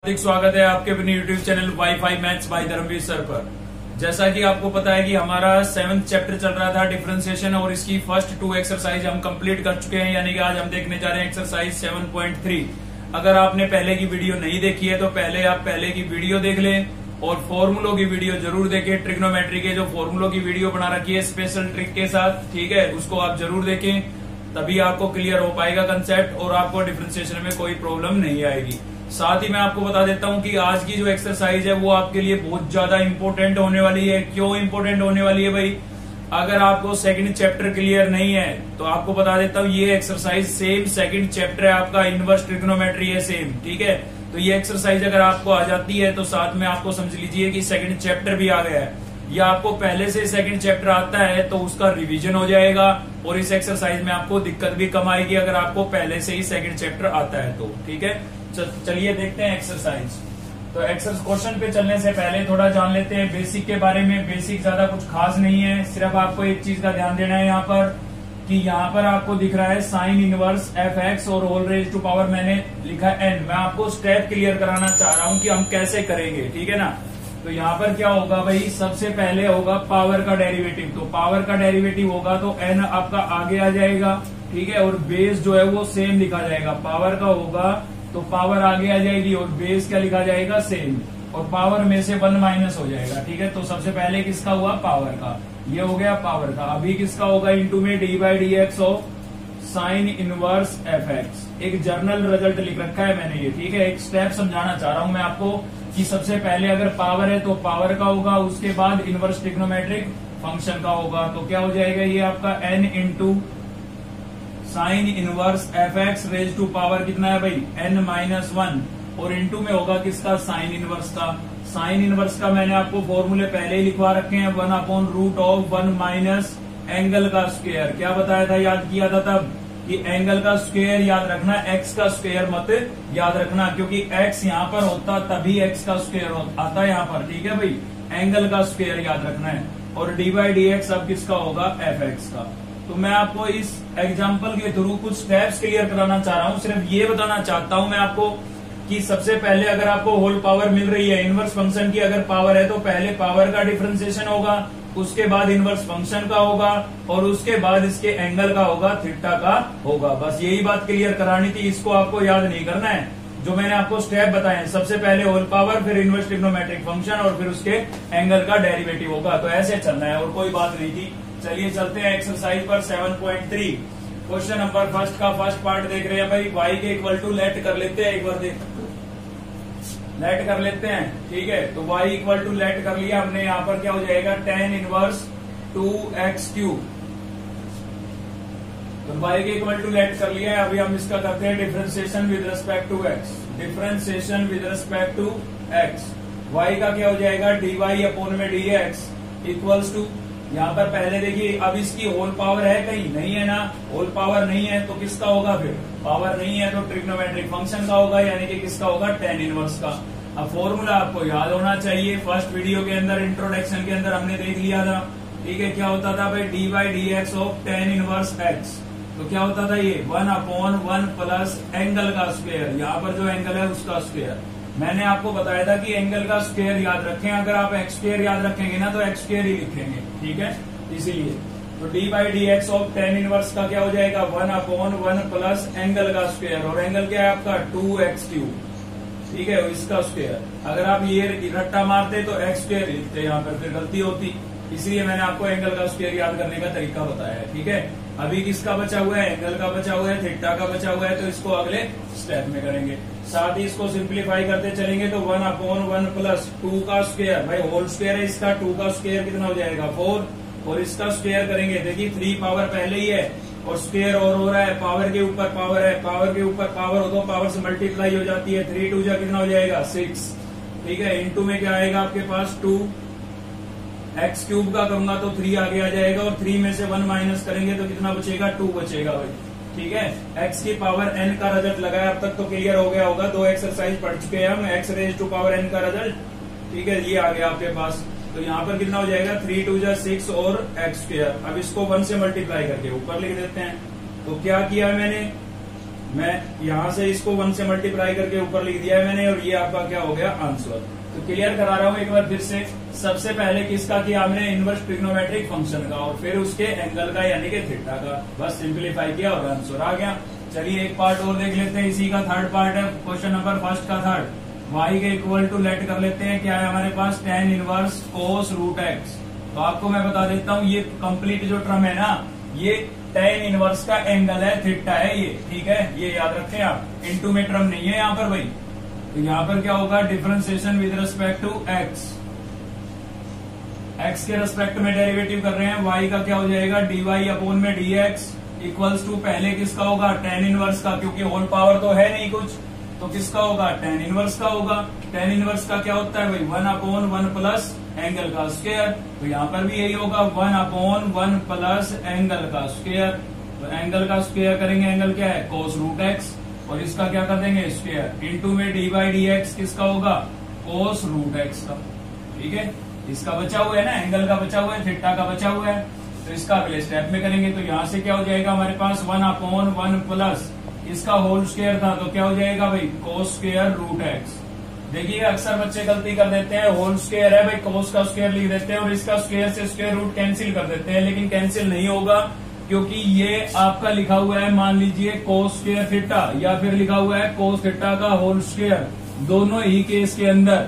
हार्दिक स्वागत है आपके अपने YouTube channel wifi maths by Dharmveer sir पर। जैसा कि आपको पता है कि हमारा 7th चैप्टर चल रहा था डिफरेंशिएशन और इसकी फर्स्ट 2 एक्सरसाइज हम कंप्लीट कर चुके हैं, यानी कि आज हम देखने जा रहे हैं एक्सरसाइज 7.3। अगर आपने पहले की वीडियो नहीं देखी है तो पहले आप पहले की वीडियो देख लें और फॉर्मूलों की वीडियो जरूर देखें। ट्रिग्नोमेट्री के जो फॉर्मूलों की वीडियो बना रखी है स्पेशल ट्रिक के साथ, ठीक है, उसको आप जरूर देखें, तभी आपको क्लियर हो पाएगा कंसेप्ट और आपको डिफरेंशिएशन में कोई प्रॉब्लम नहीं आएगी। साथ ही मैं आपको बता देता हूं कि आज की जो एक्सरसाइज है वो आपके लिए बहुत ज्यादा इंपॉर्टेंट होने वाली है। क्यों इंपॉर्टेंट होने वाली है भाई? अगर आपको सेकंड चैप्टर क्लियर नहीं है तो आपको बता देता हूं ये एक्सरसाइज सेम सेकंड चैप्टर है आपका, इनवर्स ट्रिग्नोमेट्री है सेम, ठीक है। तो ये एक्सरसाइज अगर आपको आ जाती है तो साथ में आपको समझ लीजिए कि सेकंड चैप्टर भी आ गया है, या आपको पहले से सेकंड चैप्टर आता है तो उसका रिवीजन हो जाएगा और इस एक्सरसाइज में आपको दिक्कत भी कम आएगी अगर आपको पहले से ही सेकंड चैप्टर आता है तो, ठीक है। चलिए देखते हैं एक्सरसाइज। तो एक्सरसाइज क्वेश्चन पे चलने से पहले थोड़ा जान लेते हैं बेसिक के बारे में। बेसिक ज्यादा कुछ खास नहीं है, सिर्फ आपको एक चीज का ध्यान देना है यहाँ पर कि यहाँ पर आपको दिख रहा है साइन इनवर्स एफ एक्स और होल रेज टू पावर मैंने लिखा एन। मैं आपको स्टेप क्लियर कराना चाह रहा हूँ कि हम कैसे करेंगे, ठीक है ना। तो यहाँ पर क्या होगा भाई, सबसे पहले होगा पावर का डेरिवेटिव। तो पावर का डेरिवेटिव होगा तो एन आपका आगे आ जाएगा, ठीक है, और बेस जो है वो सेम लिखा जाएगा। पावर का होगा तो पावर आगे आ जाएगी और बेस क्या लिखा जाएगा, सेम, और पावर में से 1 माइनस हो जाएगा, ठीक है। तो सबसे पहले किसका हुआ, पावर का, ये हो गया पावर का। अभी किसका होगा, इंटू में D by D x of sine inverse f x. एक जर्नल रिजल्ट लिख रखा है मैंने ये, ठीक है। एक स्टेप समझाना चाह रहा हूं मैं आपको कि सबसे पहले अगर पावर है तो पावर का होगा, उसके बाद इनवर्स ट्रिग्नोमेट्रिक फंक्शन का होगा। तो क्या हो जाएगा ये आपका n into sine inverse f x raise to power कितना है भाई, एन माइनस 1, और इंटू में होगा किसका, साइन इनवर्स का। साइन इनवर्स का मैंने आपको फॉर्मूले पहले ही लिखवा रखे हैं, 1 upon root of 1 minus angle का स्क्वायर। क्या बताया था, याद किया था तब कि एंगल का स्क्वायर याद रखना, एक्स का स्क्वायर मत याद रखना, क्योंकि एक्स यहाँ पर होता तभी एक्स का स्क्वायर आता है यहाँ पर, ठीक है भाई। एंगल का स्क्वायर याद रखना है। और डी बाई डी एक्स अब किसका होगा, एफ एक्स का। तो मैं आपको इस एग्जाम्पल के थ्रू कुछ स्टेप्स क्लियर कराना चाह रहा हूँ। सिर्फ ये बताना चाहता हूँ मैं आपको कि सबसे पहले अगर आपको होल पावर मिल रही है, इनवर्स फंक्शन की अगर पावर है तो पहले पावर का डिफरेंशिएशन होगा, उसके बाद इनवर्स फंक्शन का होगा और उसके बाद इसके एंगल का होगा, थीटा का होगा। बस यही बात क्लियर करानी थी, इसको आपको याद नहीं करना है। जो मैंने आपको स्टेप बताए हैं, सबसे पहले होल पावर, फिर इनवर्स ट्रिग्नोमेट्रिक फंक्शन और फिर उसके एंगल का डेरिवेटिव होगा। तो ऐसे चलना है और कोई बात नहीं थी। चलिए चलते हैं एक्सरसाइज पर 7.3। क्वेश्चन नंबर फर्स्ट का फर्स्ट पार्ट देख रहे हैं भाई। y के इक्वल टू लेट कर लेते हैं, एक बार देख लेट कर लेते हैं, ठीक है। तो y इक्वल टू लेट कर लिया हमने, यहाँ पर क्या हो जाएगा, tan इनवर्स 2x क्यूब। तो y के इक्वल टू लेट कर लिया है। अभी हम इसका करते हैं differentiation with respect to x। Differentiation with respect to x, y का क्या हो जाएगा, dy अपॉन में dx इक्वल्स टू, यहाँ पर पहले देखिए अब इसकी होल पावर है कहीं, नहीं है ना, होल पावर नहीं है तो किसका होगा, फिर पावर नहीं है तो ट्रिग्नोमेट्रिक फंक्शन का होगा, यानी कि किसका होगा, tan इनवर्स का। अब फॉर्मूला आपको याद होना चाहिए, फर्स्ट वीडियो के अंदर इंट्रोडक्शन के अंदर हमने देख लिया था, ठीक है। क्या होता था भाई, D by D x of tan inverse x. तो क्या होता था ये 1 अपॉन 1 प्लस एंगल का स्क्वायर, यहाँ पर जो एंगल है उसका स्क्वायर। मैंने आपको बताया था कि एंगल का स्क्वायर याद रखें, अगर आप एक्स स्क्वायर याद रखेंगे ना तो एक्स स्क्वायर ही लिखेंगे, ठीक है, इसीलिए। तो D by D x of tan inverse का क्या हो जाएगा, 1 अपॉन 1 प्लस एंगल का स्क्वायर, और एंगल क्या है आपका 2x क्यूब, ठीक है, इसका स्क्वायर। अगर आप ये रट्टा मारते तो एक्स स्क्वायर लिखते, यहाँ पर फिर गलती होती, इसलिए मैंने आपको एंगल का स्क्वायर याद करने का तरीका बताया है, ठीक है। अभी किसका बचा हुआ है, एंगल का बचा हुआ है, थीटा का बचा हुआ है, तो इसको अगले स्टेप में करेंगे। साथ ही इसको सिंप्लीफाई करते चलेंगे तो 1 अपॉन 1 प्लस 2 का स्क्वायर, भाई होल स्क्वायर है इसका, 2 का स्क्वायर कितना हो जाएगा 4, और इसका स्क्वायर करेंगे, देखिए 3 पावर पहले ही है और स्क्वायर और हो रहा है, पावर के ऊपर पावर है, पावर के ऊपर पावर हो तो पावर से मल्टीप्लाई हो जाती है, 3 2 जा कितना हो जाएगा 6, ठीक है। इंटू में क्या आएगा आपके पास 2, एक्स क्यूब का करूंगा तो 3 आगे आ जाएगा और 3 में से 1 माइनस करेंगे तो कितना बचेगा, 2 बचेगा भाई, ठीक है। x की पावर n का रिजल्ट लगाया, अब तक तो क्लियर हो गया होगा, 2 एक्सरसाइज पढ़ चुके हैं हम, x raise to power n का रिजल्ट, ठीक है, ये आ गया आपके पास। तो यहाँ पर कितना हो जाएगा, 3 2 जा 6 और x स्क्वायर। अब इसको 1 से मल्टीप्लाई करके ऊपर लिख देते हैं। तो क्या किया मैंने, मैं यहां से इसको 1 से मल्टीप्लाई करके ऊपर लिख दिया है मैंने, और ये आपका क्या हो गया आंसर। तो क्लियर करा रहा हूं एक बार फिर से। सबसे पहले किसका किया हमने, इनवर्स ट्रिग्नोमेट्रिक फंक्शन का, और फिर उसके एंगल का यानी कि थीटा का, बस सिंप्लीफाई किया और आंसर आ गया। चलिए एक पार्ट और देख लेते हैं, इसी का थर्ड पार्ट है, क्वेश्चन नंबर फर्स्ट का थर्ड। y के इक्वल टू लेट कर लेते हैं, क्या है हमारे पास tan inverse cos root x। तो आपको मैं बता देता हूँ, ये कंप्लीट जो टर्म है ना, ये tan इनवर्स का एंगल है, थीटा है ये, ठीक है, ये याद रखें आप। इनटू में टर्म नहीं है यहाँ पर भाई। तो यहाँ पर क्या होगा, differentiation with respect to x, x के रिस्पेक्ट में डेरिवेटिव कर रहे हैं, y का क्या हो जाएगा, dy अपॉन में dx इक्वल्स टू पहले किसका होगा, tan इनवर्स का, क्योंकि होल पावर तो है नहीं कुछ, तो किसका होगा, tan इनवर्स का होगा। tan इनवर्स का क्या होता है भाई, 1 अपॉन 1 प्लस एंगल का स्क्वायर। तो यहाँ पर भी यही होगा, 1 अपॉन 1 प्लस एंगल का स्क्वायर। तो एंगल का स्क्वायर करेंगे, एंगल क्या है, cos रूट x, और इसका क्या कर देंगे स्क्वायर, इनटू में dy dx किसका होगा, cos रूट x का, ठीक है। इसका बचा हुआ है ना, एंगल का बचा हुआ है, थीटा का बचा हुआ है। तो इसका अगले स्टेप में करेंगे, तो यहाँ से क्या हो जाएगा हमारे पास, 1 अपॉन 1 प्लस इसका होल स्क्वायर था, तो क्या हो जाएगा भाई, cos स्क्वायर रूट x। देखिए अक्सर बच्चे गलती कर देते हैं, होल स्क्वायर है भाई, cos का स्क्वायर लिख देते हैं और इसका स्क्वायर से स्क्वायर रूट कैंसिल कर देते हैं, लेकिन कैंसिल नहीं होगा, क्योंकि ये आपका लिखा हुआ है, मान लीजिए cos स्क्वायर थीटा, या फिर लिखा हुआ है cos थीटा का होल स्क्वायर। दोनों ही केस के अंदर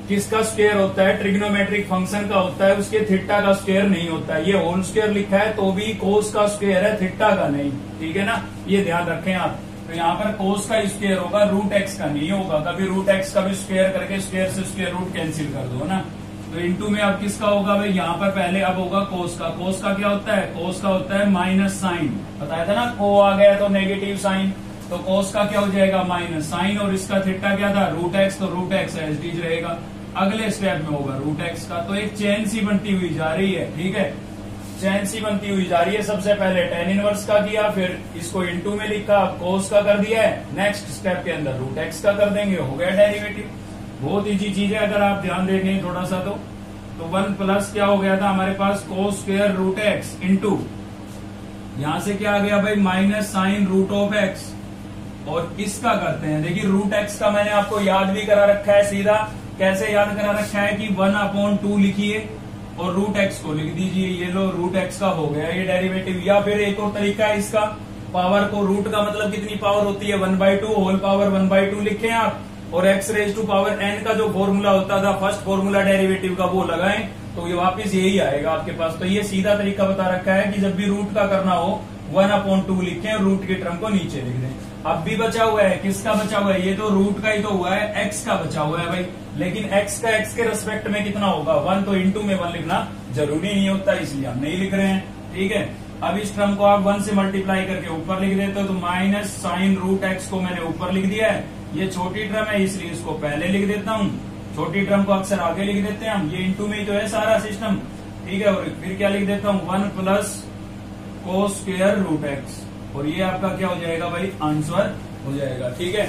किसका स्क्वायर होता है, ट्रिग्नोमेट्रिक फंक्शन का होता है, उसके थीटा का स्क्वायर नहीं होता है। ये होल स्क्वायर लिखा है तो भी cos का स्क्वायर है, थीटा का नहीं, ठीक है ना, ये ध्यान रखें आप। तो यहाँ पर cos का स्क्वायर होगा, रूट x का नहीं होगा, कभी रूट x का भी स्क्वायर करके स्क्वायर से स्क्वायर रूट कैंसिल कर दो ना। तो इनटू में अब किसका होगा भाई, यहाँ पर पहले अब होगा cos का। cos का क्या होता है, cos का होता है माइनस साइन, बताया था ना, को आ गया तो नेगेटिव साइन, तो cos का क्या हो जाएगा माइनस साइन, और इसका थीटा क्या था, रूट x, तो root x as it is रहेगा। अगले स्टेप में होगा रूट x का। तो एक चेन सी बनती हुई जा रही है, ठीक है, चेन सी बनती हुई जा रही है। सबसे पहले tan इनवर्स का किया, फिर इसको इनटू में लिखा, cos का कर दिया है, नेक्स्ट स्टेप के अंदर रूट x का कर देंगे, हो गया डेरिवेटिव। बहुत इजी चीज है, अगर आप ध्यान देंगे थोड़ा सा तो 1 प्लस क्या हो गया था हमारे पास, cos square root x into यहां से क्या आ गया भाई, minus sine root of x, और इसका करते हैं। देखिए रूट x का मैंने आपको याद भी करा रखा है, सीधा कैसे याद करा रखा है कि 1 अपॉन 2 लिखिए और रूट x को लिख दीजिए, ये लो रूट x का हो गया ये डेरिवेटिव। या फिर एक और तरीका है इसका, पावर को, रूट का मतलब कितनी पावर होती है, 1/2, होल पावर 1/2 लिखें आप, और x raise to power n का जो फॉर्मूला होता था, फर्स्ट फॉर्मूला डेरिवेटिव का, वो लगाएं, तो ये वापस यही आएगा आपके पास। तो ये सीधा तरीका बता रखा है कि जब भी रूट का करना हो 1/2 लिखें और रूट के टर्म को नीचे लिख दें। अब भी बचा हुआ है, किसका बचा हुआ है, ये तो रूट का ही तो हुआ है, x का बचा हुआ है भाई, लेकिन x का x के रेस्पेक्ट में कितना होगा, 1, तो इनटू में 1 लिखना जरूरी नहीं होता, इसलिए हम नहीं लिख रहे हैं, ठीक है। अब इस टर्म को आप 1 से मल्टीप्लाई करके ऊपर लिख देते हो, तो माइनस साइन रूट x को मैंने ऊपर लिख दिया है। ये छोटी टर्म है इसलिए इसको पहले लिख देता हूँ, छोटी टर्म को अक्सर आगे लिख देते हैं हम, ये इनटू में ही तो है सारा सिस्टम, ठीक है। और फिर क्या लिख देता हूँ, 1 plus cos square root x, और ये आपका क्या हो जाएगा भाई, आंसर हो जाएगा, ठीक है।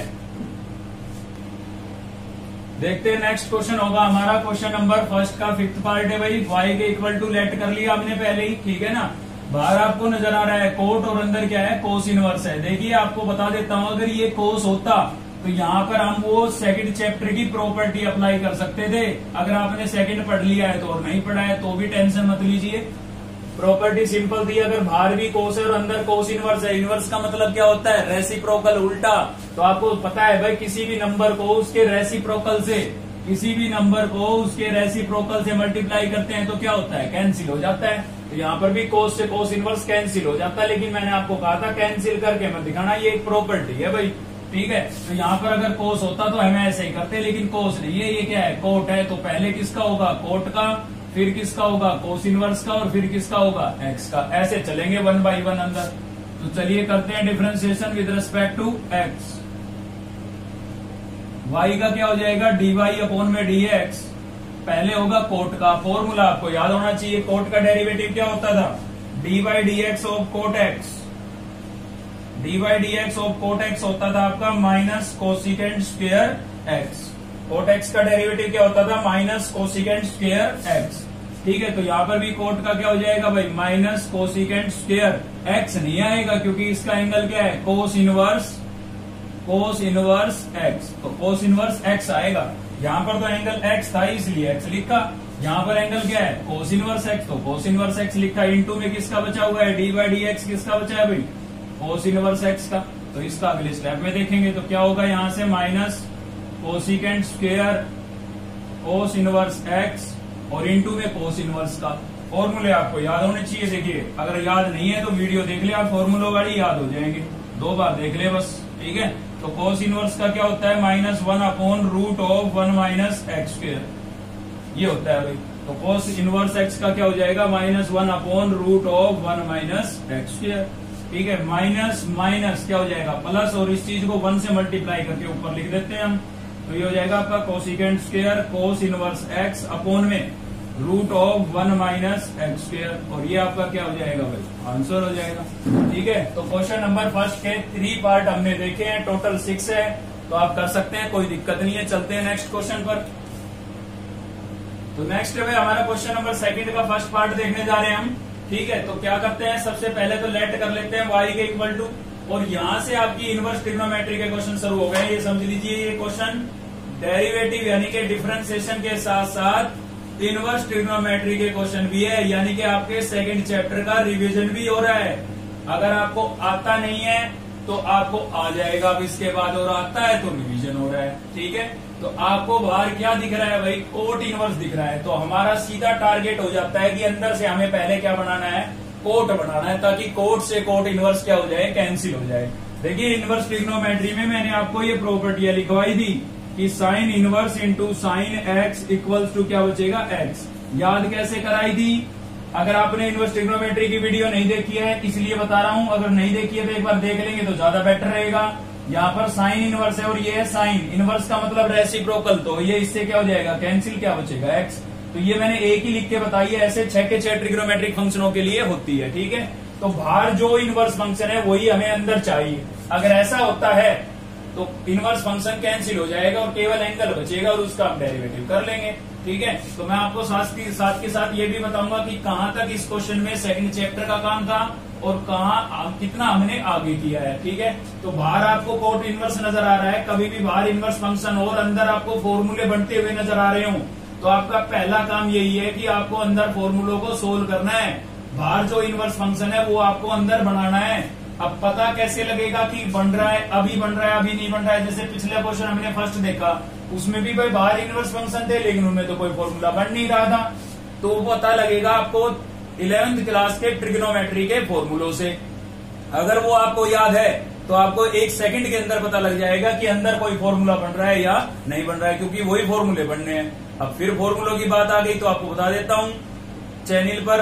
देखते हैं नेक्स्ट क्वेश्चन होगा हमारा, क्वेश्चन नंबर फर्स्ट का फिफ्थ पार्ट है भाई। y के इक्वल टू लेट कर लिया हमने पहले ही, ठीक है ना। बाहर आपको नजर आ रहा है कोट और अंदर क्या है, कोस इनवर्स है। देखिए आपको बता देता हूं, अगर ये कोस होता तो यहाँ पर हम वो सेकंड चैप्टर की प्रॉपर्टी अप्लाई कर सकते थे। अगर आपने सेकंड पढ़ लिया है तो, और नहीं पढ़ा है तो भी टेंशन मत लीजिए, प्रॉपर्टी सिंपल थी। अगर बाहर भी कोस है और अंदर कोस इनवर्स है, इनवर्स का मतलब क्या होता है, रेसिप्रोकल, उल्टा। तो आपको पता है भाई, किसी भी नंबर को उसके रेसिप्रोकल से, किसी भी नंबर को उसके रेसिप्रोकल से मल्टीप्लाई करते हैं तो क्या होता है, कैंसिल हो जाता है। तो यहाँ पर भी कोस से कोस इनवर्स कैंसिल हो जाता है, लेकिन मैंने आपको कहा था कैंसिल करके मत दिखाना, ये एक प्रॉपर्टी है भाई, ठीक है। तो यहाँ पर अगर कोस होता तो हमें ऐसे ही करते, लेकिन कोस नहीं है, ये क्या है, कोट है। तो पहले किसका होगा, कोट का, फिर किसका होगा, कोस इनवर्स का, और फिर किसका होगा, एक्स का। ऐसे चलेंगे 1 by 1 अंदर। तो चलिए करते हैं differentiation with respect to x. y का क्या हो जाएगा, dy अपॉन में dx, पहले होगा कोट का, फॉर्मूला आपको याद होना चाहिए, कोट का डेरिवेटिव क्या होता था, dy dx of cot x, dy dx of cot x होता था आपका minus cosecant square x। Cot x का डेरिवेटिव क्या होता था, माइनस कोसिकेंट स्क्वायर x, ठीक है। तो यहाँ पर भी कोट का क्या हो जाएगा भाई, माइनस कोसिकेंट स्क्वायर x नहीं आएगा, क्योंकि इसका एंगल क्या है, cos inverse cos inverse x, तो कोस इनवर्स एक्स आएगा। यहाँ पर तो एंगल एक्स था इसलिए एक्स लिखा, यहाँ पर एंगल क्या है कोस इनवर्स एक्स, तो कोस इनवर्स एक्स लिखा। इनटू में किसका बचा हुआ है, डी बाई डी एक्स किसका बचा है भाई, कोस इनवर्स एक्स का। तो इसका अगले स्टेप में देखेंगे तो क्या होगा, यहाँ से minus cosecant square cos inverse x और इनटू में कोस इनवर्स का। फॉर्मूले आपको याद होने चाहिए। देखिए अगर याद नहीं है तो वीडियो देख ले, आप फॉर्मूलों वाली याद हो जाएंगे, 2 बार देख ले बस, ठीक है। तो कोस इनवर्स का क्या होता है, -1/√1 माइनस एक्स स्क्वायर, ये होता है भाई। तो कोस इनवर्स एक्स का क्या हो जाएगा, -1/√1 माइनस एक्स स्क्वायर, ठीक है। माइनस माइनस क्या हो जाएगा प्लस, और इस चीज को 1 से मल्टीप्लाई करके ऊपर लिख देते हैं हम। तो ये हो जाएगा आपका cosecant square cos inverse x upon में √1 माइनस एक्स स्क्वायर, और ये आपका क्या हो जाएगा भाई, आंसर हो जाएगा, ठीक है। तो क्वेश्चन नंबर फर्स्ट के 3 पार्ट हमने देखे हैं, टोटल 6 है, तो आप कर सकते हैं, कोई दिक्कत नहीं है। चलते हैं नेक्स्ट क्वेश्चन पर। तो नेक्स्ट है हमारा क्वेश्चन नंबर सेकंड का फर्स्ट पार्ट देखने जा रहे हैं हम, ठीक है। तो क्या करते हैं, सबसे पहले तो लेट कर लेते हैं y के इक्वल टू, और यहां से आपकी इनवर्स ट्रिग्नोमेट्री के क्वेश्चन शुरू हो गए। ये समझ लीजिए ये क्वेश्चन डेरिवेटिव यानी कि डिफरेंशिएशन के साथ साथ इनवर्स ट्रिग्नोमेट्री के क्वेश्चन भी है, यानी कि आपके सेकंड चैप्टर का रिवीजन भी हो रहा है। अगर आपको आता नहीं है तो आपको आ जाएगा अब इसके बाद, और आता है तो रिवीजन हो रहा है, ठीक है। तो आपको बाहर क्या दिख रहा है भाई, कोट इनवर्स दिख रहा है। तो हमारा सीधा टारगेट हो जाता है कि अंदर से हमें पहले क्या बनाना है, कोट बनाना है, ताकि कोट से कोट इनवर्स क्या हो जाए, कैंसिल हो जाए। देखिए इनवर्स ट्रिग्नोमेट्री में मैंने आपको ये प्रॉपर्टियां लिखवाई थी कि sine inverse into sine x equals to क्या बचेगा, एक्स। याद कैसे कराई थी, अगर आपने इनवर्स ट्रिग्नोमेट्री की वीडियो नहीं देखी है इसलिए बता रहा हूं, अगर नहीं देखी है तो एक बार देख लेंगे तो ज्यादा बेटर रहेगा। यहाँ पर साइन इनवर्स है और ये है साइन इनवर्स का मतलब रेसिप्रोकल, तो ये इससे क्या हो जाएगा, कैंसिल, क्या बचेगा, एक्स। तो ये मैंने एक ही लिख के बताई है, ऐसे 6 के 6 ट्रिग्नोमेट्रिक फंक्शनों के लिए होती है, ठीक है। तो बाहर जो इनवर्स फंक्शन है वही हमें अंदर चाहिए। अगर ऐसा होता है तो इनवर्स फंक्शन कैंसिल हो जाएगा और केवल एंगल बचेगा और उसका हम डेरिवेटिव कर लेंगे, ठीक है। तो मैं आपको साथ के साथ ये भी बताऊंगा कि कहां तक इस क्वेश्चन में सेकंड चैप्टर का काम था और कहां कितना हमने आगे किया है, ठीक है। तो बाहर आपको कोट इनवर्स नजर आ रहा है, कभी भी बाहर इनवर्स फंक्शन और अंदर आपको फॉर्मूले बनते हुए नजर आ रहे हो तो आपका पहला काम यही है कि आपको अंदर फॉर्मूलों को सोल्व करना है। बाहर जो इनवर्स फंक्शन है वो आपको अंदर बनाना है। अब पता कैसे लगेगा कि बन रहा है, अभी बन रहा है, अभी नहीं बन रहा है। जैसे पिछले क्वेश्चन हमने फर्स्ट देखा, उसमें भी भाई बाहर इनवर्स फंक्शन थे लेकिन उनमें तो कोई फॉर्मूला बन नहीं रहा था। तो वो पता लगेगा आपको 11th क्लास के ट्रिग्नोमेट्री के फॉर्मूलों से। अगर वो आपको याद है तो आपको 1 सेकंड के अंदर पता लग जाएगा कि अंदर कोई फॉर्मूला बन रहा है या नहीं बन रहा है, क्योंकि वही फॉर्मूले बनने हैं। अब फिर फॉर्मूलों की बात आ गई तो आपको बता देता हूं, चैनल पर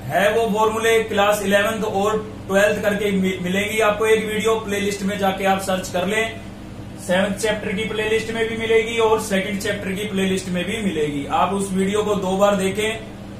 है वो फॉर्मूले क्लास 11th और 12th करके मिलेंगी आपको एक वीडियो, प्लेलिस्ट में जाके आप सर्च कर लें। 7th चैप्टर की प्लेलिस्ट में भी मिलेगी और 2nd चैप्टर की प्लेलिस्ट में भी मिलेगी। आप उस वीडियो को 2 बार देखें,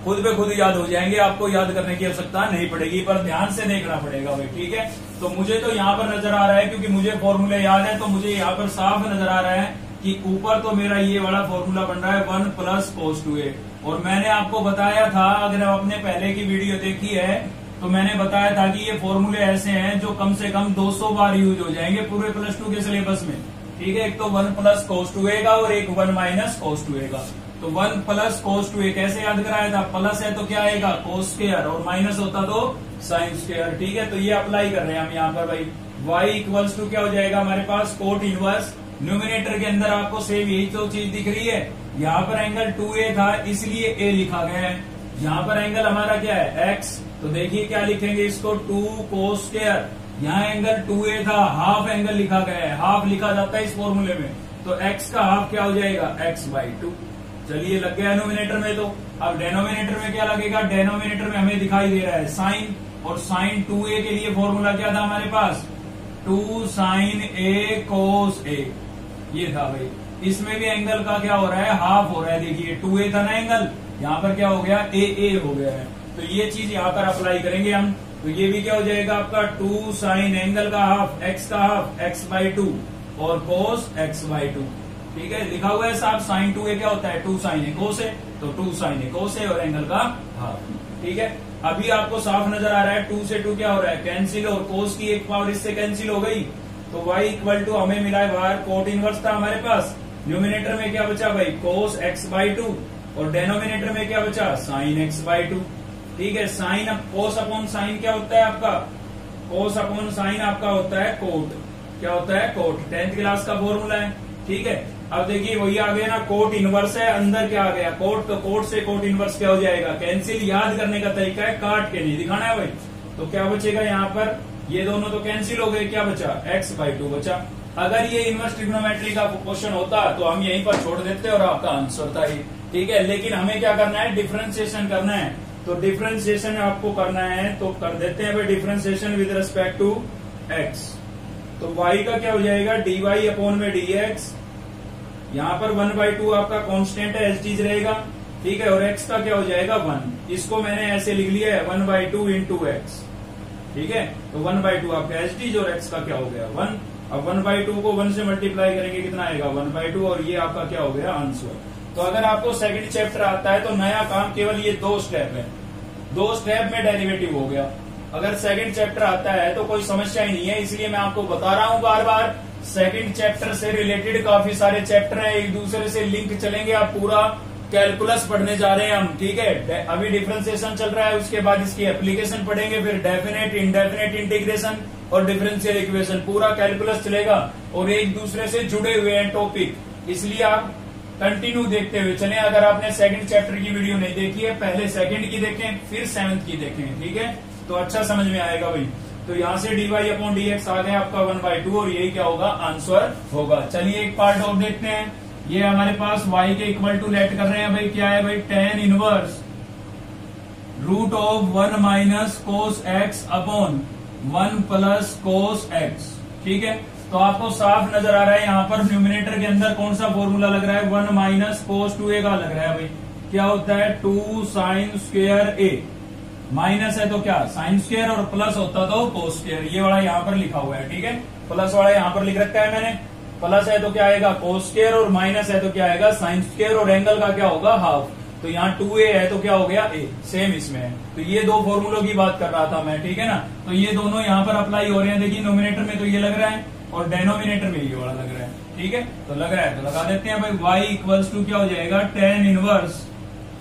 खुद पे खुद याद हो जाएंगे, आपको याद करने की आवश्यकता नहीं पड़ेगी, पर ध्यान से देखना पड़ेगा भाई, ठीक है। तो मुझे तो यहाँ पर नजर आ रहा है, क्योंकि मुझे फॉर्मूले याद है, तो मुझे यहाँ पर साफ नजर आ रहा है कि ऊपर तो मेरा ये वाला फॉर्मूला बन रहा है 1 + cos 2a। और मैंने आपको बताया था, अगर आपने पहले की वीडियो देखी है तो मैंने बताया था कि ये फॉर्मूले ऐसे हैं जो कम से कम 200 बार यूज हो जाएंगे पूरे +2 के सिलेबस में, ठीक है। एक तो 1 + cos 2a का और एक 1 - cos 2a का। तो 1 + cos 2a कैसे याद कराया था, प्लस है तो क्या आएगा cos स्क्वायर और माइनस होता तो sin स्क्वायर, ठीक है। तो ये अप्लाई कर रहे हैं हम यहाँ पर भाई। y = क्या हो जाएगा हमारे पास, कोट इनवर्स। न्यूमिनेटर के अंदर आपको सेम यही तो चीज दिख रही है। यहाँ पर एंगल 2a था इसलिए a लिखा गया है। यहाँ पर एंगल हमारा क्या है, x। तो देखिए क्या लिखेंगे इसको, 2 cos स्क्वायर। यहाँ एंगल 2a था, हाफ एंगल लिखा गया है, हाफ लिखा जाता है इस फॉर्मूले में। तो x का हाफ क्या हो जाएगा, x/2। चलिए लग गया डिनोमिनेटर में। तो अब डिनोमिनेटर में क्या लगेगा, डिनोमिनेटर में हमें दिखाई दे रहा है साइन, और साइन 2a के लिए फॉर्मूला क्या था हमारे पास, 2 sin a cos a, ये था भाई। इसमें भी एंगल का क्या हो रहा है, हाफ हो रहा है। देखिए 2a था ना एंगल, यहाँ पर क्या हो गया, a हो गया है। तो ये चीज यहाँ पर अप्लाई करेंगे हम। तो ये भी क्या हो जाएगा आपका 2 sin एंगल का हाफ, x का हाफ x/2 और cos x/2, ठीक है। लिखा हुआ है साहब, साइन 2a क्या होता है, 2 sin a cos a, तो 2 sin a cos a और एंगल का हाफ, ठीक है। अभी आपको साफ नजर आ रहा है 2 से 2 क्या हो रहा है, कैंसिल, और cos की एक पावर इससे कैंसिल हो गई। तो y इक्वल टू हमें मिला है बाहर कोट इनवर्स था हमारे पास। न्यूमिनेटर में क्या बचा भाई कोस x/2 और डेनोमिनेटर में क्या बचा साइन x/2। ठीक है, साइन कोस अपॉन साइन क्या होता है आपका, कोस अपॉन साइन आपका होता है कोट। क्या होता है कोट, 10th क्लास का फॉर्मूला है। ठीक है, अब देखिए वही आ गया ना, कोट इनवर्स है, अंदर क्या आ गया कोट, तो कोट से कोट इनवर्स क्या हो जाएगा कैंसिल। याद करने का तरीका है काट के नहीं दिखाना है भाई। तो क्या बचेगा यहाँ पर, ये दोनों तो कैंसिल हो गए, क्या बचा x/2 बचा। अगर ये इनवर्स ट्रिग्नोमेट्री का क्वेश्चन होता तो हम यहीं पर छोड़ देते और आपका आंसर था ये। ठीक है, लेकिन हमें क्या करना है डिफरेंशिएशन करना है। तो डिफरेंशिएशन आपको करना है तो कर देते हैं भाई differentiation with respect to x। तो y का क्या हो जाएगा dy अपॉन में dx, यहाँ पर 1/2 आपका कांस्टेंट है एज इट रहेगा। ठीक है, और x का क्या हो जाएगा 1, इसको मैंने ऐसे लिख लिया है 1/2 इंटू एक्स। ठीक है, तो 1/2 आपका एज इट और x का क्या हो गया 1। अब 1/2 को 1 से मल्टीप्लाई करेंगे कितना आएगा 1/2 और ये आपका क्या हो गया आंसर। तो अगर आपको सेकंड चैप्टर आता है तो नया काम केवल ये 2 स्टेप है, 2 स्टेप में डेरिवेटिव हो गया। अगर सेकंड चैप्टर आता है तो कोई समस्या ही नहीं है, इसलिए मैं आपको बता रहा हूं बार बार। सेकंड चैप्टर से रिलेटेड काफी सारे चैप्टर हैं, एक दूसरे से लिंक चलेंगे। आप पूरा कैलकुलस पढ़ने जा रहे हैं हम। ठीक है, अभी डिफरेंशिएशन चल रहा है, उसके बाद इसकी एप्लीकेशन पढ़ेंगे, फिर डेफिनेट इंडेफिनेट इंटीग्रेशन और डिफरेंशियल इक्वेशन, पूरा कैलकुलस चलेगा और एक दूसरे से जुड़े हुए हैं टॉपिक, इसलिए आप कंटिन्यू देखते हुए चलें। अगर आपने सेकंड चैप्टर की वीडियो नहीं देखी है, पहले सेकंड की देखें फिर 7th की देखें। ठीक है, तो अच्छा समझ में आएगा भाई। तो यहाँ से dy अपॉन dx आ गया आपका 1/2 और यही क्या होगा आंसर होगा। चलिए एक पार्ट और देखते हैं। ये हमारे पास y के इक्वल टू लेट कर रहे हैं भाई, क्या है भाई tan inverse root of 1 minus cos x upon 1 plus cos x। ठीक है, तो आपको साफ नजर आ रहा है यहाँ पर न्यूमिनेटर के अंदर कौन सा फॉर्मूला लग रहा है 1 माइनस कोस 2a का लग रहा है भाई। क्या होता है 2 साइन स्क्वायर a, माइनस है तो क्या साइन स्क्वायर और प्लस होता तो कोस स्क्वायर। ये वाला यहाँ पर लिखा हुआ है। ठीक है, प्लस वाला यहाँ पर लिख रखा है मैंने। प्लस है तो क्या आएगा कोस स्क्वायर और माइनस है तो क्या आएगा साइन स्क्वायर और एंगल का क्या होगा हाफ। तो यहाँ 2a है तो क्या हो गया a, सेम इसमें है। तो ये 2 फॉर्मूलों की बात कर रहा था मैं। ठीक है ना, तो ये दोनों यहाँ पर अप्लाई हो रहे हैं। देखिए नोमिनेटर में तो ये लग रहा है और डेनोमिनेटर में ये वाला लग रहा है। ठीक है, तो लग रहा है तो लगा देते हैं भाई। y इक्वल्स टू क्या हो जाएगा tan inverse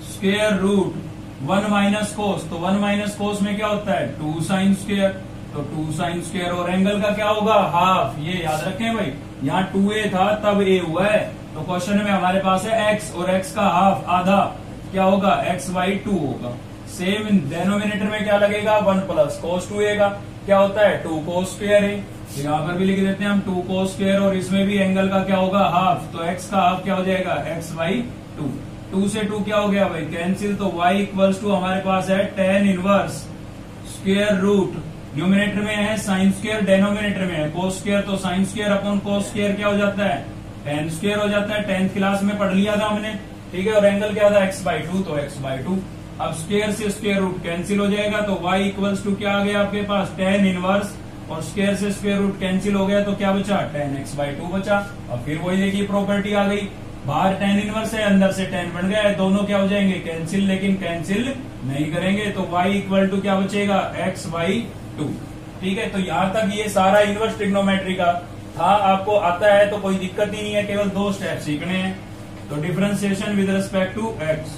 square root 1 minus cos, तो 1 माइनस कोस में क्या होता है 2 साइन स्क्वायर, तो 2 साइन स्क्वायर और एंगल का क्या होगा हाफ। ये याद रखें भाई, यहाँ 2a था तब a हुआ है, तो क्वेश्चन में हमारे पास है x और x का हाफ आधा क्या होगा x/2 होगा। सेम डेनोमिनेटर में क्या लगेगा 1 प्लस कोस 2a का क्या होता है 2 कोस स्क्वायर है। तो यहाँ पर भी लिख देते हैं हम 2 कोस स्क्वायर और इसमें भी एंगल का क्या होगा हाफ, तो x का हाफ क्या हो जाएगा x/2। 2 से 2 क्या हो गया भाई कैंसिल, तो y इक्वल्स टू हमारे पास है tan inverse square root, numerator में है साइन स्क्वायर, डेनोमिनेटर में है कोस स्क्वायर, तो sine square upon cos square क्या हो जाता है tan स्क्वायर हो जाता है। 10th क्लास में पढ़ लिया था हमने। ठीक है, और एंगल क्या था x/2, तो x/2। अब स्क्वायर से स्क्वायर रूट कैंसिल हो जाएगा, तो y इक्वल्स टू क्या आ गया आपके पास tan इनवर्स और स्क्वायर से स्क्वायर रूट कैंसिल हो गया, तो क्या बचा tan x/2 बचा। अब फिर वही देखिए प्रॉपर्टी आ गई, बाहर tan इनवर्स है अंदर से tan बन गया है, दोनों क्या हो जाएंगे कैंसिल, लेकिन कैंसिल नहीं करेंगे, तो y इक्वल टू क्या बचेगा x/2। ठीक है, तो यहां तक ये सारा इनवर्स ट्रिग्नोमेट्री का था। आपको आता है तो कोई दिक्कत ही नहीं है, केवल 2 स्टेप सीखने हैं। तो differentiation with respect to x,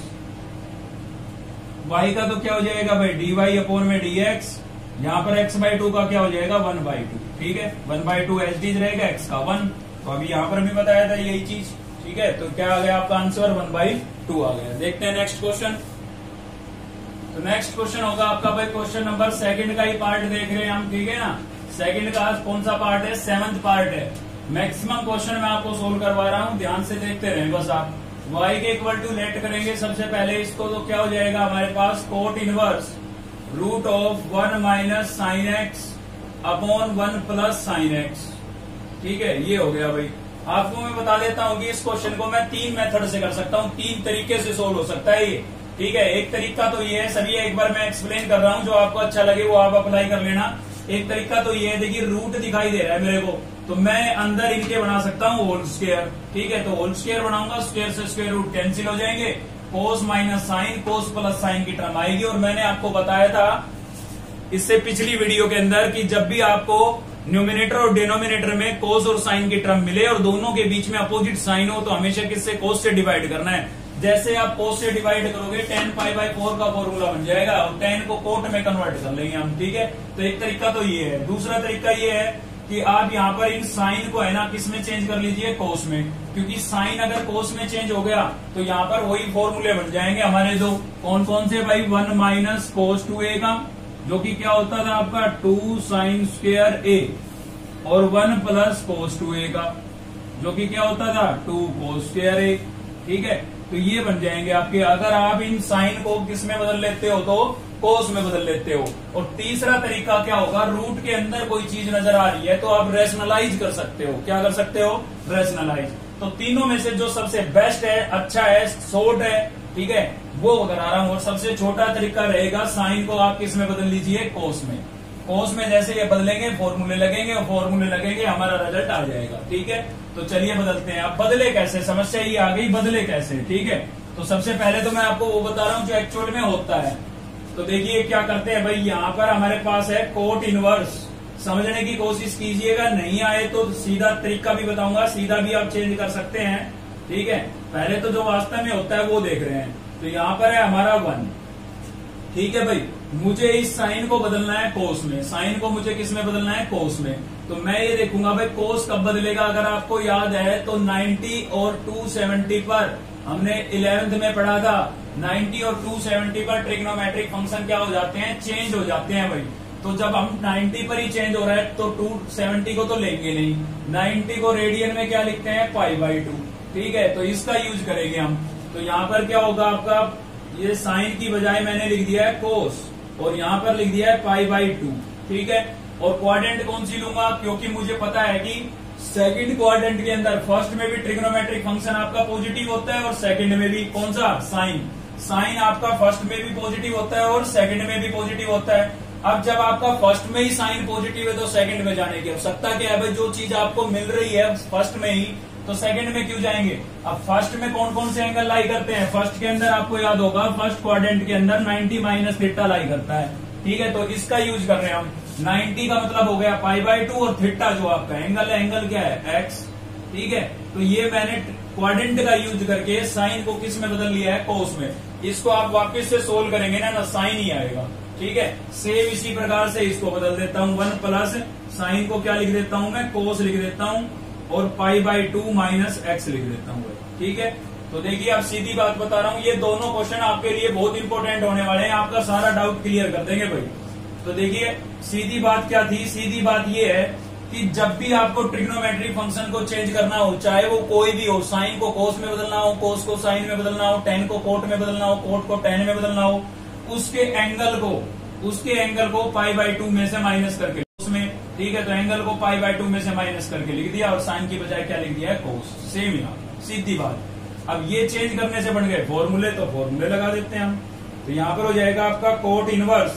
y का तो क्या हो जाएगा भाई dy अपॉन में dx, यहाँ पर x/2 का क्या हो जाएगा 1/2। ठीक है, 1/2 एच डी रहेगा, x का 1, तो अभी यहाँ पर भी बताया था यही चीज। ठीक है, तो क्या आ गया आपका आंसर 1/2 आ गया। देखते हैं नेक्स्ट क्वेश्चन। तो नेक्स्ट क्वेश्चन होगा आपका भाई क्वेश्चन नंबर 2 का ही पार्ट देख रहे हैं हम। ठीक है ना, सेकंड का कौन सा पार्ट है 7th पार्ट है। मैक्सिमम क्वेश्चन मैं आपको सोल्व करवा रहा हूँ, ध्यान से देखते रहें बस आप। y के इक्वल टू लेट करेंगे सबसे पहले इसको, तो क्या हो जाएगा हमारे पास cot inverse root of 1 minus sine x upon 1 plus sine x. ठीक है, ये हो गया भाई। आपको मैं बता देता हूँ कि इस क्वेश्चन को मैं 3 मेथड से कर सकता हूँ, 3 तरीके से सोल्व हो सकता है ये। ठीक है, एक तरीका तो ये है, सभी एक बार मैं एक्सप्लेन कर रहा हूँ, जो आपको अच्छा लगे वो आप अप्लाई कर लेना। एक तरीका तो ये है, देखिए रूट दिखाई दे रहा है मेरे को, तो मैं अंदर इनके बना सकता हूँ होल स्क्वायर। ठीक है, तो होल स्क्वायर बनाऊंगा, स्क्वायर से स्क्वायर रूट कैंसिल हो जाएंगे, कोस माइनस साइन, कोस प्लस साइन की टर्म आएगी। और मैंने आपको बताया था इससे पिछली वीडियो के अंदर कि जब भी आपको न्यूमिनेटर और डिनोमिनेटर में कोस और साइन की टर्म मिले और दोनों के बीच में अपोजिट साइन हो तो हमेशा किससे, कोस से डिवाइड करना है। जैसे आप कोस से डिवाइड करोगे 10π/4 का फॉर्मूला बन जाएगा और 10 को कोट में कन्वर्ट कर लेंगे हम, ठीक है। तो एक तरीका तो ये है। दूसरा तरीका ये है कि आप यहाँ पर इन साइन को है ना किस में चेंज कर लीजिए, कोस में, क्योंकि साइन अगर कोस में चेंज हो गया तो यहाँ पर वही फॉर्मूले बन जाएंगे हमारे दो। कौन कौन से भाई, 1 माइनस कोस 2a का, जो कि क्या होता था आपका 2 sin स्क्वायर a, और 1 प्लस कोस 2a का, जो कि क्या होता था 2 कोस स्क्वायर a, ठीक है। तो ये बन जाएंगे आपके। अगर आप इन साइन को किस में बदल लेते हो तो कोस में बदल लेते हो। और तीसरा तरीका क्या होगा, रूट के अंदर कोई चीज नजर आ रही है तो आप रेशनलाइज कर सकते हो। क्या कर सकते हो, रेशनलाइज। तो तीनों में से जो सबसे बेस्ट है, अच्छा है, शॉर्ट है, ठीक है, वो बता रहा हूं। और सबसे छोटा तरीका रहेगा, साइन को आप किस में बदल लीजिए, कोस में। कोस में जैसे ये बदलेंगे फॉर्मूले लगेंगे और फॉर्मूले लगेंगे हमारा रिजल्ट आ जाएगा, ठीक है। तो चलिए बदलते हैं। अब बदले कैसे, समस्या ये आ गई, बदले कैसे, ठीक है। तो सबसे पहले तो मैं आपको वो बता रहा हूं जो एक्चुअल में होता है। तो देखिए क्या करते हैं भाई, यहाँ पर हमारे पास है कोट इनवर्स। समझने की कोशिश कीजिएगा, नहीं आए तो सीधा तरीका भी बताऊंगा, सीधा भी आप चेंज कर सकते हैं, ठीक है। पहले तो जो वास्तव में होता है वो देख रहे हैं। तो यहाँ पर है हमारा 1, ठीक है भाई। मुझे इस साइन को बदलना है कोस में, साइन को मुझे किस में बदलना है, कोस में। तो मैं ये देखूंगा भाई कोस कब बदलेगा। अगर आपको याद है तो 90 और 270 पर हमने 11th में पढ़ा था, 90 और 270 पर ट्रिग्नोमेट्रिक फंक्शन क्या हो जाते हैं, चेंज हो जाते हैं भाई। तो जब हम 90 पर ही चेंज हो रहा है तो 270 को तो लेंगे नहीं, 90 को रेडियन में क्या लिखते हैं, π/2, ठीक है। तो इसका यूज करेंगे हम। तो यहाँ पर क्या होगा आपका, ये साइन की बजाय मैंने लिख दिया है कोस और यहाँ पर लिख दिया है π/2, ठीक है। और क्वाड्रेंट कौन सी लूंगा, क्योंकि मुझे पता है कि सेकंड क्वाड्रेंट के अंदर फर्स्ट में भी ट्रिग्नोमेट्रिक फंक्शन आपका पॉजिटिव होता है और सेकंड में भी, कौन सा, साइन। साइन आपका फर्स्ट में भी पॉजिटिव होता है और सेकंड में भी पॉजिटिव होता है। अब जब आपका फर्स्ट में ही साइन पॉजिटिव है तो सेकंड में जाने की आवश्यकता क्या है भाई, जो चीज आपको मिल रही है फर्स्ट में ही तो सेकंड में क्यों जाएंगे। अब फर्स्ट में कौन कौन से एंगल लाई करते हैं, फर्स्ट के अंदर आपको याद होगा, फर्स्ट क्वाड्रेंट के अंदर 90 माइनस थीटा लाई करता है, ठीक है। तो इसका यूज कर रहे हैं हम। 90 का मतलब हो गया π/2 और थीटा जो आपका एंगल है, एंगल क्या है, x, ठीक है। तो ये मैंने क्वाड्रेंट का यूज करके साइन को किस में बदल लिया है, कोस में। इसको आप वापस से सोल्व करेंगे ना साइन ही आएगा, ठीक है। सेम इसी प्रकार से इसको बदल देता हूं, 1 प्लस साइन को क्या लिख देता हूं मैं, कोस लिख देता हूं और π/2 माइनस x लिख देता हूं, ठीक है। तो देखिए अब सीधी बात बता रहा हूं, ये दोनों क्वेश्चन आपके लिए बहुत इंपॉर्टेंट होने वाले हैं, आपका सारा डाउट क्लियर कर देंगे भाई। तो देखिए सीधी बात क्या थी, सीधी बात ये है कि जब भी आपको ट्रिग्नोमेट्रिक फंक्शन को चेंज करना हो, चाहे वो कोई भी हो, साइन को कोस में बदलना हो, कोस को साइन में बदलना हो, tan को कोट में बदलना हो, कोट को tan में बदलना हो, उसके एंगल को π/2 में से माइनस करके उसमें, ठीक है। तो एंगल को π/2 में से माइनस करके लिख दिया और साइन की बजाय क्या लिख दिया है, कोस। सेम यहाँ सीधी बात। अब ये चेंज करने से बन गए फॉर्मूले, तो फॉर्मूले लगा देते हैं हम। तो यहाँ पर हो जाएगा आपका cot inverse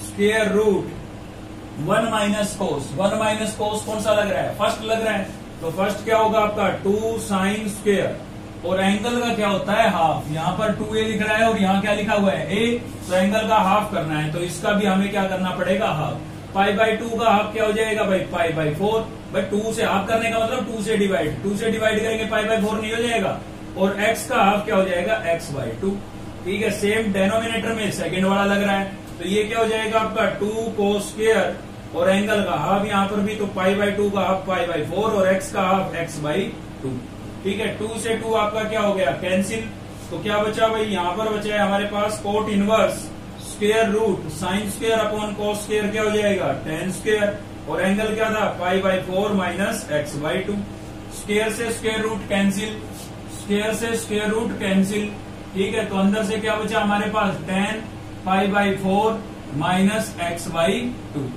square root 1 minus cos. 1 minus cos कौन सा लग रहा है, फर्स्ट लग रहा है। तो फर्स्ट क्या होगा आपका 2 साइन स्क्वायर और एंगल का क्या होता है, हाफ। यहाँ पर 2a लिख रहा है और यहाँ क्या लिखा हुआ है, a, तो एंगल का हाफ करना है। तो इसका भी हमें क्या करना पड़ेगा, हाफ। π/2 का हाफ क्या हो जाएगा भाई, π/4। भाई 2 से हाफ करने का मतलब 2 से डिवाइड, 2 से डिवाइड करेंगे π/4 नहीं हो जाएगा। और x का हाफ क्या हो जाएगा, x/2, ठीक है। सेम डेनोमिनेटर में सेकंड वाला लग रहा है, तो ये क्या हो जाएगा आपका 2 कोस स्क्वायर और एंगल का हाफ यहाँ पर भी, तो π/2 का हाफ π/4 और x का हाफ x/2, ठीक है। 2 से 2 आपका क्या हो गया, कैंसिल। तो क्या बचा भाई, यहाँ पर बचा है हमारे पास cot inverse square root sine square upon cos square क्या हो जाएगा, tan स्क्वायर और एंगल क्या था, π/4 माइनस x/2। स्क्वायर से स्क्वायर रूट कैंसिल, स्क्वायर से स्क्वायर रूट कैंसिल, ठीक है। तो अंदर से क्या बचा हमारे पास, tan π/4 माइनस x/2,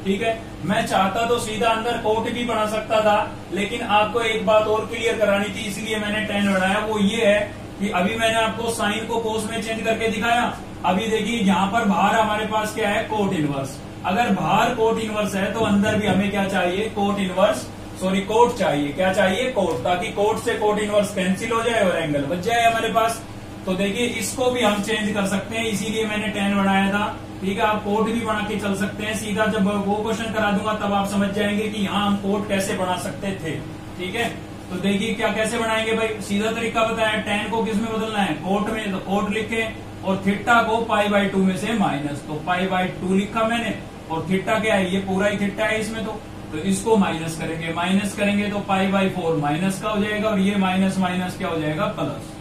ठीक है। मैं चाहता तो सीधा अंदर कोट भी बना सकता था, लेकिन आपको एक बात और क्लियर करानी थी, इसलिए मैंने tan बनाया। वो ये है कि अभी मैंने आपको साइन को कोस में चेंज करके दिखाया। अभी देखिए यहाँ पर बाहर हमारे पास क्या है, कोट इनवर्स। अगर बाहर कोट इनवर्स है तो अंदर भी हमें क्या चाहिए, कोट इनवर्स, सॉरी कोट चाहिए। क्या चाहिए, कोट, ताकि कोट से कोट इनवर्स कैंसिल हो जाए और एंगल बच जाए हमारे पास। तो देखिए इसको भी हम चेंज कर सकते हैं, इसीलिए मैंने tan बनाया था। ठीक है, आप कोट भी बना के चल सकते हैं। सीधा जब वो क्वेश्चन करा दूंगा तब आप समझ जाएंगे कि यहाँ हम कोट कैसे बना सकते थे। ठीक है, तो देखिए क्या कैसे बनाएंगे भाई, सीधा तरीका बताया। tan को किस में बदलना है, कोट में, तो कोट लिखे और थीटा को π/2 में से माइनस, तो π/2 लिखा मैंने। और थीटा क्या है, ये पूरा ही थीटा है इसमें, तो इसको माइनस करेंगे, माइनस करेंगे तो π/4 माइनस का हो जाएगा और ये माइनस माइनस क्या हो जाएगा, प्लस।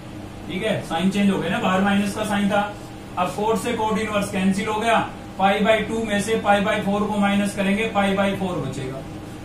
ठीक है, साइन चेंज हो गया ना, बाहर माइनस का साइन था। अब कोट से कोट इनवर्स कैंसिल हो गया, π/2 में से π/4 को माइनस करेंगे, π/4 बचेगा।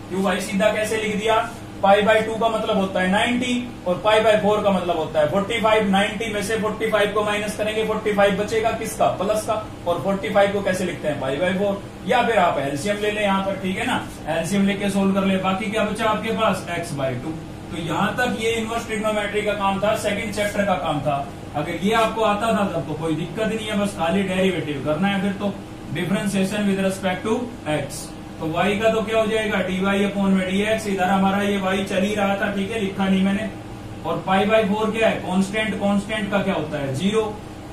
क्यों भाई, सीधा कैसे लिख दिया, π/2 का मतलब होता है 90 और π/4 का मतलब होता है 45। 90 में से 45 को माइनस करेंगे, 45 बचेगा किसका, प्लस का। और 45 को कैसे लिखते हैं, π/4। या फिर आप एलसीएम ले लें यहाँ पर, ठीक है ना, एलसीएम लेके सोल्व कर ले। बाकी क्या बचा आपके पास, x/2। तो यहाँ तक ये इनवर्स ट्रिग्नोमेट्री का काम था, सेकंड चैप्टर का काम था। अगर ये आपको आता था तब तो कोई दिक्कत नहीं है, बस खाली डेरिवेटिव करना है। फिर तो differentiation with respect to x। तो y का तो क्या हो जाएगा, dy/dx। इधर हमारा ये y चल ही रहा था, ठीक है, लिखा नहीं मैंने। और π/4 क्या है, कांस्टेंट, कांस्टेंट का क्या होता है 0,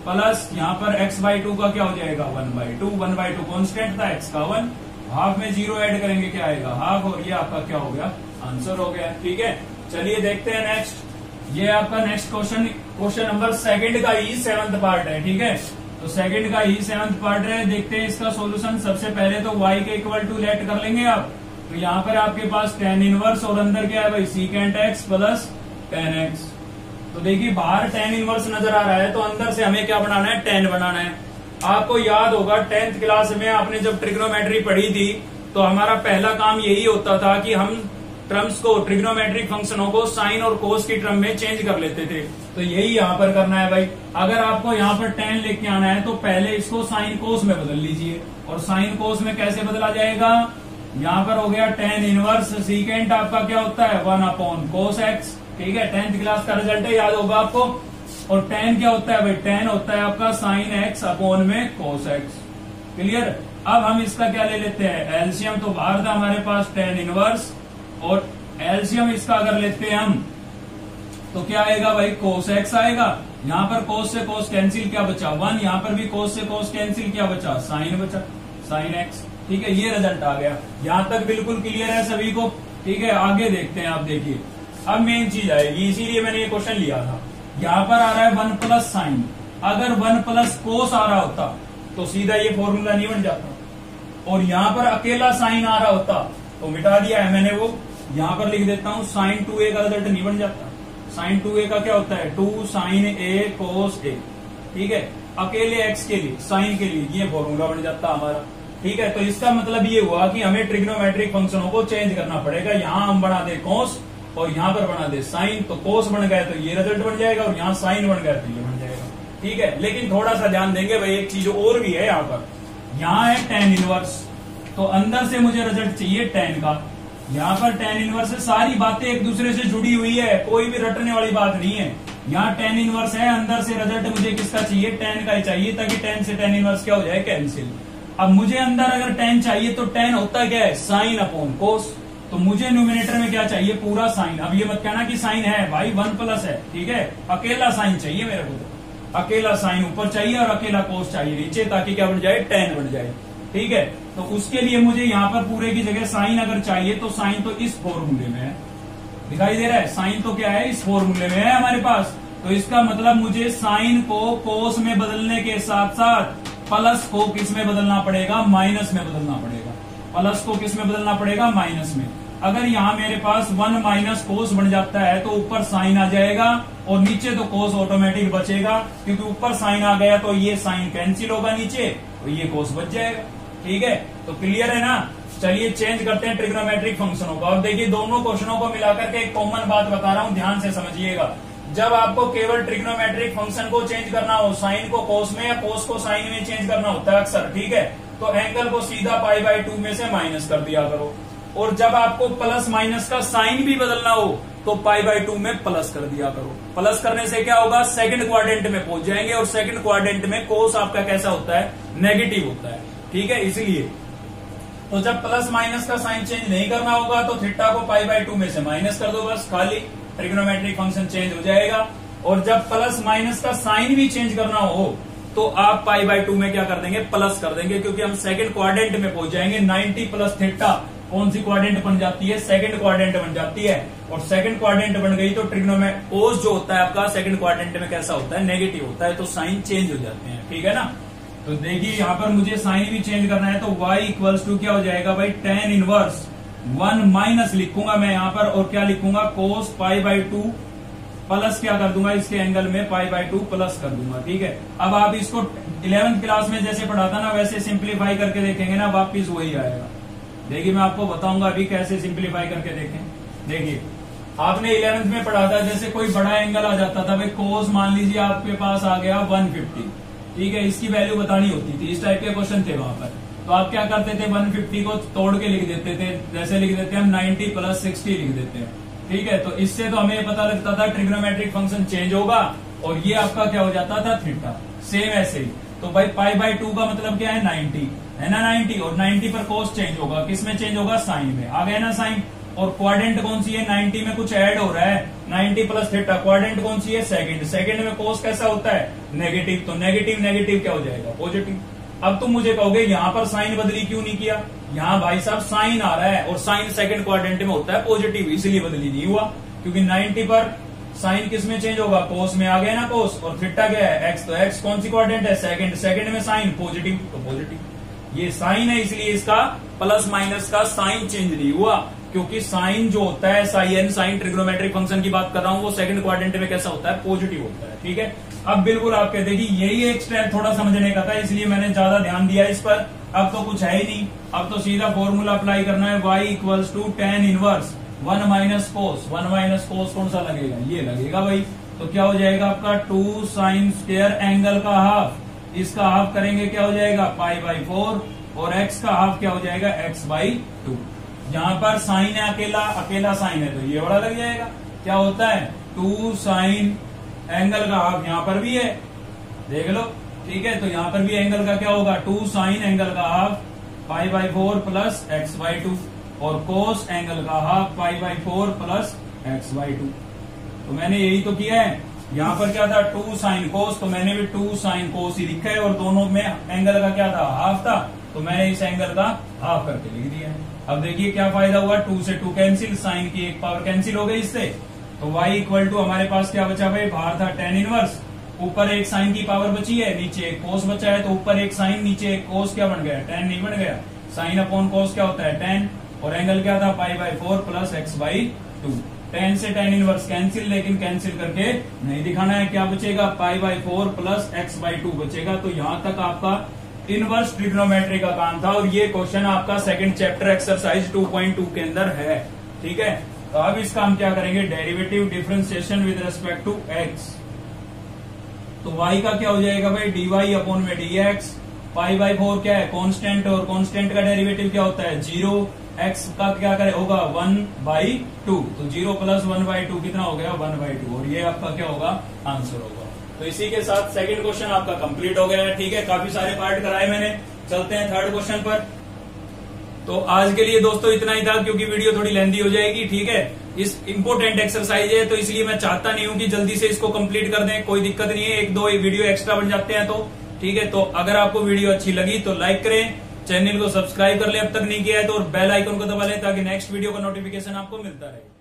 प्लस यहाँ पर x/2 का क्या हो जाएगा 1/2। 1/2 कांस्टेंट था, x का 1, हाफ में 0 ऐड करेंगे क्या आएगा हाफ, और ये आपका क्या हो गया, आंसर हो गया। ठीक है, चलिए देखते हैं नेक्स्ट। ये आपका next question, question number second का ही 7th पार्ट है। ठीक है, तो सेकंड का ही 7th पार्ट है। देखते हैं इसका सॉल्यूशन। सबसे पहले तो y के इक्वल टू लेट कर लेंगे आप। तो यहाँ पर आपके पास tan इनवर्स और अंदर क्या है भाई, secant x plus tan x। तो देखिए बाहर tan इनवर्स नजर आ रहा है, तो अंदर से हमें क्या बनाना है, tan बनाना है। आपको याद होगा 10th क्लास में आपने जब ट्रिग्नोमेट्री पढ़ी थी तो हमारा पहला काम यही होता था कि हम टर्म्स को, ट्रिग्नोमेट्रिक फंक्शनों को साइन और कोस की टर्म में चेंज कर लेते थे। तो यही यहाँ पर करना है भाई। अगर आपको यहाँ पर tan लेके आना है तो पहले इसको साइन कोस में बदल लीजिए। और साइन कोस में कैसे बदला जाएगा, यहाँ पर हो गया tan इनवर्स सीकेंट आपका क्या होता है 1/cos x। ठीक है, 10th क्लास का रिजल्ट है, याद होगा आपको। और tan क्या होता है भाई, tan होता है आपका sin x अपॉन में cos x। क्लियर। अब हम इसका क्या ले लेते हैं, एलसीएम। तो बाहर था हमारे पास tan इनवर्स और एलसीएम इसका अगर लेते हैं हम तो क्या आएगा भाई, cos x आएगा। यहाँ पर cos से cos कैंसिल, क्या बचा 1। यहाँ पर भी cos से cos कैंसिल, क्या बचा sin बचा, sin x। ठीक है, ये रिजल्ट आ गया। यहाँ तक बिल्कुल क्लियर है सभी को। ठीक है, आगे देखते हैं। आप देखिए अब मेन चीज आएगी, इसीलिए मैंने ये क्वेश्चन लिया था। यहाँ पर आ रहा है 1 प्लस साइन। अगर 1 प्लस कोस आ रहा होता तो सीधा ये फॉर्मूला नहीं बन जाता। और यहाँ पर अकेला साइन आ रहा होता तो मिटा दिया है मैंने, वो यहाँ पर लिख देता हूँ, sin 2a का रिजल्ट नहीं बन जाता। sin 2a का क्या होता है 2 sin a cos a। ठीक है, अकेले x के लिए, साइन के लिए ये फॉर्मूला बन जाता हमारा। ठीक है, तो इसका मतलब ये हुआ कि हमें ट्रिग्नोमेट्रिक फंक्शनों को चेंज करना पड़ेगा। यहाँ हम बना दे cos और यहाँ पर बना दे साइन। तो cos बन गया तो ये रिजल्ट बन जाएगा और यहाँ साइन बन गया तो ये बन जाएगा। ठीक है, लेकिन थोड़ा सा ध्यान देंगे भाई, एक चीज और भी है यहाँ पर। यहाँ है tan इनवर्स, तो अंदर से मुझे रिजल्ट चाहिए tan का। यहाँ पर tan इनवर्स से सारी बातें एक दूसरे से जुड़ी हुई है, कोई भी रटने वाली बात नहीं है। यहाँ tan इनवर्स है, अंदर से रिजल्ट मुझे किसका चाहिए, tan का ही चाहिए, ताकि tan से tan इनवर्स क्या हो जाए, कैंसिल। अब मुझे अंदर अगर tan चाहिए तो tan होता क्या है, साइन अपॉन कोस। तो मुझे न्यूमिनेटर में क्या चाहिए, पूरा साइन। अब ये मत कहना कि साइन है भाई, 1 प्लस है। ठीक है, अकेला साइन चाहिए मेरे को, तो अकेला साइन ऊपर चाहिए और अकेला कोस चाहिए नीचे, ताकि क्या बन जाए, tan बन जाए। ठीक है, तो उसके लिए मुझे यहाँ पर पूरे की जगह साइन अगर चाहिए तो साइन तो इस फॉर्मूले में है, दिखाई दे रहा है। साइन तो क्या है, इस फॉर्मूले में है हमारे पास। तो इसका मतलब मुझे साइन को कोस में बदलने के साथ साथ प्लस को किस में बदलना पड़ेगा, माइनस में बदलना पड़ेगा। प्लस को किस में बदलना पड़ेगा, माइनस में। अगर यहाँ मेरे पास 1 माइनस कोस बन जाता है तो ऊपर साइन आ जाएगा और नीचे तो कोस ऑटोमेटिक बचेगा, क्योंकि ऊपर साइन आ गया तो ये साइन कैंसिल होगा नीचे, तो ये कोस बच जाएगा। ठीक है, तो क्लियर है ना। चलिए चेंज करते हैं ट्रिग्नोमेट्रिक फंक्शनों को। अब देखिए दोनों क्वेश्चनों को मिलाकर के एक कॉमन बात बता रहा हूं, ध्यान से समझिएगा। जब आपको केवल ट्रिग्नोमेट्रिक फंक्शन को चेंज करना हो, साइन को कोस में या कोस को साइन में चेंज करना होता है अक्सर, ठीक है, तो एंगल को सीधा π/2 में से माइनस कर दिया करो। और जब आपको प्लस माइनस का साइन भी बदलना हो तो π/2 में प्लस कर दिया करो। प्लस करने से क्या होगा, सेकंड क्वाड्रेंट में पहुंच जाएंगे, और सेकंड क्वाड्रेंट में कोस आपका कैसा होता है, नेगेटिव होता है। ठीक है, इसलिए तो जब प्लस माइनस का साइन चेंज नहीं करना होगा तो थीटा को π/2 में से माइनस कर दो, बस खाली ट्रिग्नोमेट्रिक फंक्शन चेंज हो जाएगा। और जब प्लस माइनस का साइन भी चेंज करना हो तो आप पाई बाय 2 में क्या कर देंगे, प्लस कर देंगे, क्योंकि हम सेकंड क्वाड्रेंट में पहुंच जाएंगे। 90 प्लस थीटा कौन सी क्वाड्रेंट बन जाती है, सेकंड क्वाड्रेंट बन जाती है। और सेकंड क्वाड्रेंट बन गई तो ट्रिग्नोमेट्री कोस जो होता है आपका सेकंड क्वाड्रेंट में कैसा होता है, नेगेटिव होता है, तो साइन चेंज हो जाते हैं। ठीक है ना। तो देखिए यहाँ पर मुझे साइन भी चेंज करना है, तो y इक्वल्स टू क्या हो जाएगा भाई, tan इनवर्स 1 माइनस लिखूंगा मैं यहाँ पर, और क्या लिखूंगा, कोस पाई बाय 2 प्लस क्या कर दूंगा, इसके एंगल में पाई बाय 2 प्लस कर दूंगा। ठीक है। अब आप इसको 11th क्लास में जैसे पढ़ा था ना, वैसे सिंप्लीफाई करके देखेंगे ना, वापिस वही आएगा। देखिए मैं आपको बताऊंगा अभी कैसे सिंप्लीफाई करके देखें। देखिए आपने 11th में पढ़ा था, जैसे कोई बड़ा एंगल आ जाता था भाई, कोस मान लीजिए आपके पास आ गया 150, ठीक है, इसकी वैल्यू बतानी होती थी, इस टाइप के क्वेश्चन थे वहां पर। तो आप क्या करते थे, 150 को तोड़ के लिख देते थे, जैसे लिख देते हैं हम 90 प्लस 60 लिख देते हैं। ठीक है। तो इससे तो हमें पता लगता था ट्रिग्नोमेट्रिक फंक्शन चेंज होगा, और ये आपका क्या हो जाता था, थीटा। सेम ऐसे ही तो भाई पाई बाय 2 का मतलब क्या है, 90 है ना, 90, और 90 पर कोस चेंज होगा, किस में चेंज होगा, साइन में। आ गया ना साइन। और क्वाड्रेंट कौन सी है, 90 में कुछ ऐड हो रहा है, 90 प्लस थीटा, क्वाड्रेंट कौन सी है, सेकंड। सेकंड में कोस कैसा होता है, नेगेटिव, तो नेगेटिव नेगेटिव क्या हो जाएगा, पॉजिटिव। अब तुम मुझे कहोगे यहाँ पर साइन बदली क्यों नहीं किया, यहाँ भाई साहब साइन आ रहा है, और साइन सेकंड क्वाड्रेंट में होता है पॉजिटिव, इसलिए बदली नहीं हुआ, क्योंकि 90 पर साइन किस में चेंज होगा, कोस में आ गया ना कोस, और थीटा क्या है, एक्स, तो एक्स कौन सी क्वाड्रेंट है, सेकंड। सेकंड में साइन पॉजिटिव, तो पॉजिटिव। ये साइन है, इसलिए इसका प्लस माइनस का साइन चेंज नहीं हुआ, क्योंकि साइन जो होता है, साइन ट्रिग्नोमेट्रिक फंक्शन की बात कर रहा हूं, वो सेकंड क्वाड्रेंट में कैसा होता है, पॉजिटिव होता है। ठीक है। अब बिल्कुल आप कहते हैं कि यही एक स्टेप थोड़ा समझने का था, इसलिए मैंने ज्यादा ध्यान दिया इस पर। अब तो कुछ है ही नहीं, अब तो सीधा फॉर्मूला अप्लाई करना है, y equals to tan inverse 1 minus cos. 1 minus cos कौन सा लगेगा, ये लगेगा भाई। तो क्या हो जाएगा आपका 2 साइन स्क्वायर एंगल का हाफ, इसका हाफ करेंगे क्या हो जाएगा, पाई बाय 4, और x का हाफ क्या हो जाएगा, x बाई 2। यहाँ पर साइन है, अकेला साइन है, तो ये बड़ा लग जाएगा। क्या होता है, 2 साइन एंगल का हाफ, यहाँ पर भी है, देख लो। ठीक है। तो यहाँ पर भी एंगल का क्या होगा, 2 साइन एंगल का half pi by 4 plus x by 2, और कोस एंगल का half pi by 4 plus x by 2। तो मैंने यही तो किया है। यहाँ पर क्या था, 2 साइन कोस, तो मैंने भी 2 साइन कोस ही लिखा है, और दोनों में एंगल का क्या था, हाफ था, तो मैंने इस एंगल का हाफ करके लिख दिया है। अब देखिए क्या फायदा हुआ, 2 से 2 कैंसिल, साइन की एक पावर कैंसिल हो गई इससे। तो y इक्वल टू हमारे पास क्या बचा भाई, बाहर था tan इनवर्स, ऊपर एक साइन की पावर बची है, नीचे एक कोस बचा है, तो ऊपर एक साइन नीचे एक कोस, क्या बन गया, tan नहीं बन गया। साइन अपॉन कोस क्या होता है, tan, और एंगल क्या था, पाई by 4 plus x by 2। tan से tan इनवर्स कैंसिल, लेकिन कैंसिल करके नहीं दिखाना है, क्या बचेगा, पाई बाय 4 प्लस एक्स बाई 2 बचेगा। तो यहाँ तक आपका इनवर्स ट्रिग्नोमेट्री का काम था, और ये क्वेश्चन आपका सेकंड चैप्टर एक्सरसाइज 2.2 के अंदर है। ठीक है। तो अब इसका हम क्या करेंगे, derivative differentiation with respect to x। तो y का क्या हो जाएगा भाई, dy अपॉन में dx, पाई बाय 4 क्या है, कांस्टेंट, और कांस्टेंट का डेरिवेटिव क्या होता है, 0, x का क्या करे होगा 1/2, तो 0 प्लस 1/2 कितना हो गया, 1/2, और ये आपका क्या होगा, आंसर होगा। तो इसी के साथ सेकंड क्वेश्चन आपका कंप्लीट हो गया है। ठीक है। काफी सारे पार्ट कराए मैंने, चलते हैं थर्ड क्वेश्चन पर। तो आज के लिए दोस्तों इतना ही था, क्योंकि वीडियो थोड़ी लेंदी हो जाएगी। ठीक है। इस इंपोर्टेंट एक्सरसाइज है, तो इसलिए मैं चाहता नहीं हूं कि जल्दी से इसको कंप्लीट कर दें, कोई दिक्कत नहीं है, 1-2 वीडियो एक्स्ट्रा बन जाते हैं तो। ठीक है। तो अगर आपको वीडियो अच्छी लगी तो लाइक करें, चैनल को सब्सक्राइब कर ले अब तक नहीं किया है तो, और बेल आइकन को दबा लें ताकि नेक्स्ट वीडियो का नोटिफिकेशन आपको मिलता रहे।